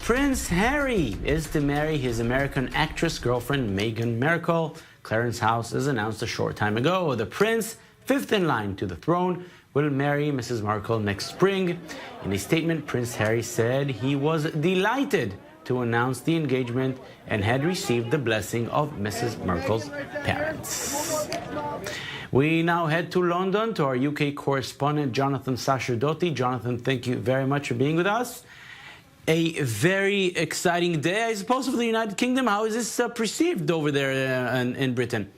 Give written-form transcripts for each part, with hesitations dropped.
Prince Harry is to marry his American actress girlfriend Megan Markle. Clarence House has announced a short time ago the prince, fifth in line to the throne, will marry Mrs. Markle next spring. In a statement, Prince Harry said he was delighted to announce the engagement and had received the blessing of Mrs. Markle's parents. We now head to London to our UK correspondent, Jonathan Sacerdoti. Jonathan, thank you very much for being with us. A very exciting day, I suppose, for the United Kingdom. How is this perceived over there in Britain?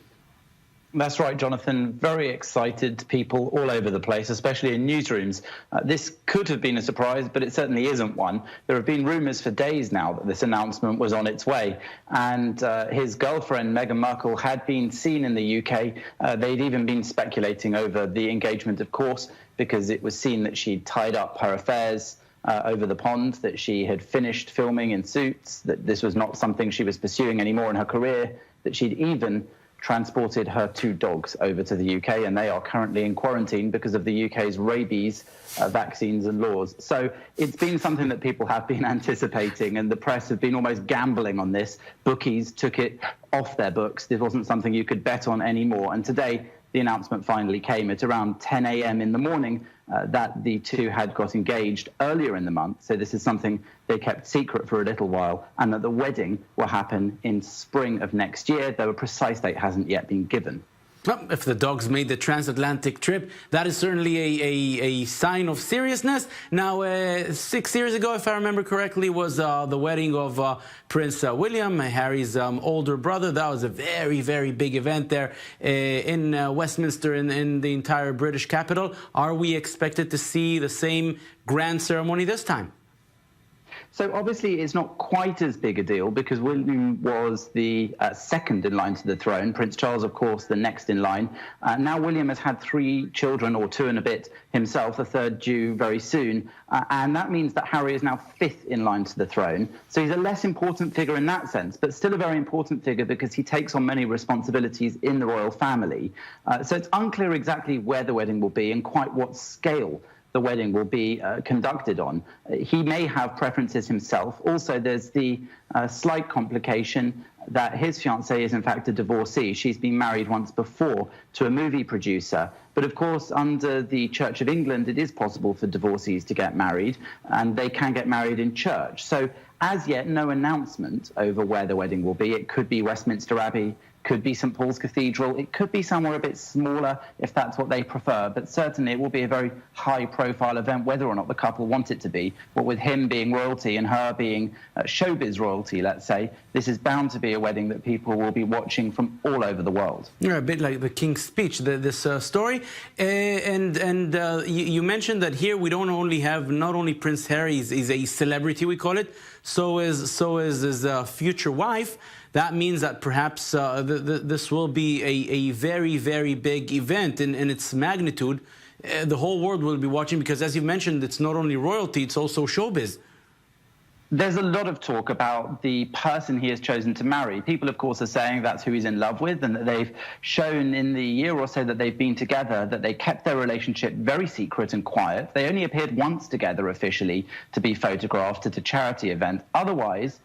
That's right, Jonathan. Very excited people all over the place, especially in newsrooms. This could have been a surprise, but it certainly isn't one. There have been rumours for days now that this announcement was on its way. And his girlfriend, Megan Markle, had been seen in the UK. They'd even been speculating over the engagement, of course, because it was seen that she'd tied up her affairs over the pond, that she had finished filming in Suits, that this was not something she was pursuing anymore in her career, that she'd even transported her two dogs over to the UK, and they are currently in quarantine because of the UK's rabies vaccines and laws. So it's been something that people have been anticipating, and the press have been almost gambling on this. Bookies took it off their books. This wasn't something you could bet on anymore. And today, the announcement finally came at around 10 a.m. in the morning that the two had got engaged earlier in the month. So this is something they kept secret for a little while, and that the wedding will happen in spring of next year, though a precise date hasn't yet been given. Well, if the dogs made the transatlantic trip, that is certainly a sign of seriousness. Now, 6 years ago, if I remember correctly, was the wedding of Prince William, Harry's older brother. That was a very, very big event there in Westminster, in the entire British capital. Are we expected to see the same grand ceremony this time? So obviously it's not quite as big a deal because William was the second in line to the throne. Prince Charles, of course, the next in line. Now William has had 3 children, or 2 and a bit himself, a third due very soon. And that means that Harry is now 5th in line to the throne. So he's a less important figure in that sense, but still a very important figure because he takes on many responsibilities in the royal family. So it's unclear exactly where the wedding will be and quite what scale the wedding will be conducted on. He may have preferences himself. Also, there's the slight complication that his fiancée is in fact a divorcee. She's been married once before to a movie producer. But of course, under the Church of England, it is possible for divorcees to get married, and they can get married in church. So as yet, no announcement over where the wedding will be. It could be Westminster Abbey, could be St. Paul's Cathedral. It could be somewhere a bit smaller if that's what they prefer. But certainly it will be a very high-profile event, whether or not the couple want it to be. But with him being royalty and her being showbiz royalty, let's say, this is bound to be a wedding that people will be watching from all over the world. Yeah, a bit like the King's Speech, this story. You mentioned that here we don't only have, not only Prince Harry is a celebrity, we call it, so is his future wife. That means that perhaps this will be a very, very big event in its magnitude. The whole world will be watching because, as you mentioned, it's not only royalty, it's also showbiz. There's a lot of talk about the person he has chosen to marry. People, of course, are saying that's who he's in love with, and that they've shown in the year or so that they've been together that they kept their relationship very secret and quiet. They only appeared once together officially to be photographed at a charity event. Otherwise,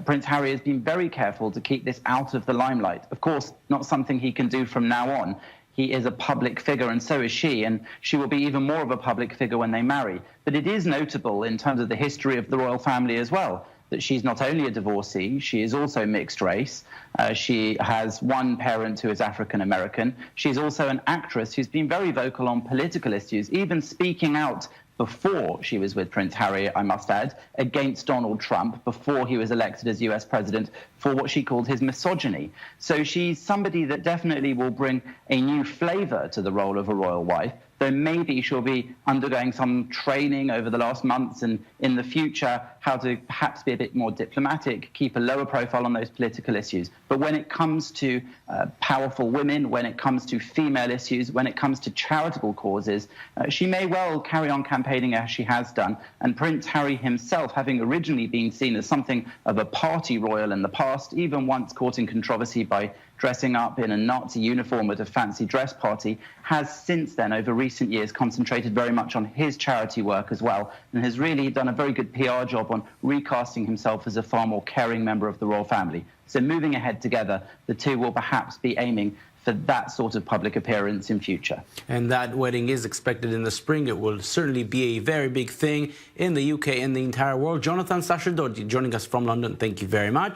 Prince Harry has been very careful to keep this out of the limelight. Of course, not something he can do from now on. He is a public figure, and so is she, and she will be even more of a public figure when they marry. But it is notable in terms of the history of the royal family as well, that she's not only a divorcee, she is also mixed race. She has one parent who is African-American. She's also an actress who's been very vocal on political issues, even speaking out before she was with Prince Harry, I must add, against Donald Trump, before he was elected as US president, for what she called his misogyny. So she's somebody that definitely will bring a new flavor to the role of a royal wife, though maybe she'll be undergoing some training over the last months and in the future how to perhaps be a bit more diplomatic, keep a lower profile on those political issues. But when it comes to powerful women, when it comes to female issues, when it comes to charitable causes, she may well carry on campaigning as she has done. And Prince Harry himself, having originally been seen as something of a party royal in the past, even once caught in controversy by dressing up in a Nazi uniform at a fancy dress party, has since then, over recent years, concentrated very much on his charity work as well, and has really done a very good PR job on recasting himself as a far more caring member of the royal family. So moving ahead together, the two will perhaps be aiming for that sort of public appearance in future. And that wedding is expected in the spring. It will certainly be a very big thing in the UK and the entire world. Jonathan Sacerdoti joining us from London. Thank you very much.